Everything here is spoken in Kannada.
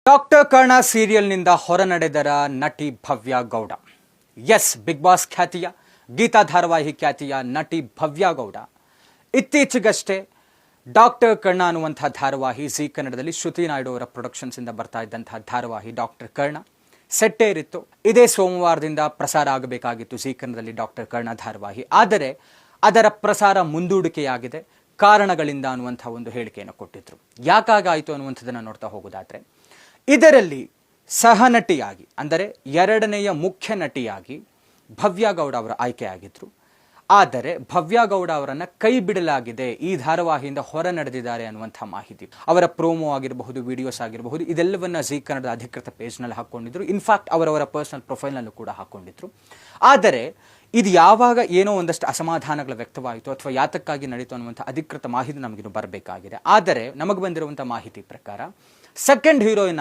ಡಾಕ್ಟರ್ ಕರ್ಣ ಸೀರಿಯಲ್ನಿಂದ ಹೊರನಡೆದರ ನಟಿ ಭವ್ಯ ಗೌಡ. ಎಸ್, ಬಿಗ್ ಬಾಸ್ ಖ್ಯಾತಿಯ, ಗೀತಾ ಧಾರಾವಾಹಿ ಖ್ಯಾತಿಯ ನಟಿ ಭವ್ಯ ಗೌಡ ಇತ್ತೀಚೆಗಷ್ಟೇ ಡಾಕ್ಟರ್ ಕರ್ಣ ಅನ್ನುವಂತಹ ಧಾರಾವಾಹಿ ಜಿ ಕನ್ನಡದಲ್ಲಿ ಶ್ರುತಿ ನಾಯ್ಡು ಅವರ ಪ್ರೊಡಕ್ಷನ್ಸ್ ಇಂದ ಬರ್ತಾ ಇದ್ದಂತಹ ಧಾರಾವಾಹಿ ಡಾಕ್ಟರ್ ಕರ್ಣ ಸೆಟ್ಟೇರಿತ್ತು. ಇದೇ ಸೋಮವಾರದಿಂದ ಪ್ರಸಾರ ಆಗಬೇಕಾಗಿತ್ತು ಜಿ ಕನ್ನಡದಲ್ಲಿ ಡಾಕ್ಟರ್ ಕರ್ಣ ಧಾರಾವಾಹಿ. ಆದರೆ ಅದರ ಪ್ರಸಾರ ಮುಂದೂಡಿಕೆಯಾಗಿದೆ ಕಾರಣಗಳಿಂದ ಅನ್ನುವಂಥ ಒಂದು ಹೇಳಿಕೆಯನ್ನು ಕೊಟ್ಟಿದ್ರು. ಯಾಕಾಗಾಯಿತು ಅನ್ನುವಂಥದ್ದನ್ನು ನೋಡ್ತಾ ಹೋಗೋದಾದ್ರೆ, ಇದರಲ್ಲಿ ಸಹನಟಿಯಾಗಿ ಅಂದರೆ ಎರಡನೆಯ ಮುಖ್ಯ ನಟಿಯಾಗಿ ಭವ್ಯ ಗೌಡ ಅವರ ಆಯ್ಕೆಯಾಗಿದ್ರು. ಆದರೆ ಭವ್ಯ ಗೌಡ ಅವರನ್ನು ಕೈ ಬಿಡಲಾಗಿದೆ, ಈ ಧಾರಾವಾಹಿಯಿಂದ ಹೊರ ನಡೆದಿದ್ದಾರೆ ಅನ್ನುವಂಥ ಮಾಹಿತಿ. ಅವರ ಪ್ರೋಮೋ ಆಗಿರಬಹುದು, ವಿಡಿಯೋಸ್ ಆಗಿರಬಹುದು, ಇದೆಲ್ಲವನ್ನ ಜಿ ಕನ್ನಡದ ಅಧಿಕೃತ ಪೇಜ್ನಲ್ಲಿ ಹಾಕ್ಕೊಂಡಿದ್ರು. ಇನ್ಫ್ಯಾಕ್ಟ್ ಅವರವರ ಪರ್ಸನಲ್ ಪ್ರೊಫೈಲ್ನಲ್ಲೂ ಕೂಡ ಹಾಕ್ಕೊಂಡಿದ್ರು. ಆದರೆ ಇದು ಯಾವಾಗ ಏನೋ ಒಂದಷ್ಟು ಅಸಮಾಧಾನಗಳು ವ್ಯಕ್ತವಾಯಿತು ಅಥವಾ ಯಾತಕ್ಕಾಗಿ ನಡೀತು ಅನ್ನುವಂಥ ಅಧಿಕೃತ ಮಾಹಿತಿ ನಮಗಿನ್ನು ಬರಬೇಕಾಗಿದೆ. ಆದರೆ ನಮಗೆ ಬಂದಿರುವಂಥ ಮಾಹಿತಿ ಪ್ರಕಾರ ಸೆಕೆಂಡ್ ಹೀರೋಯಿನ್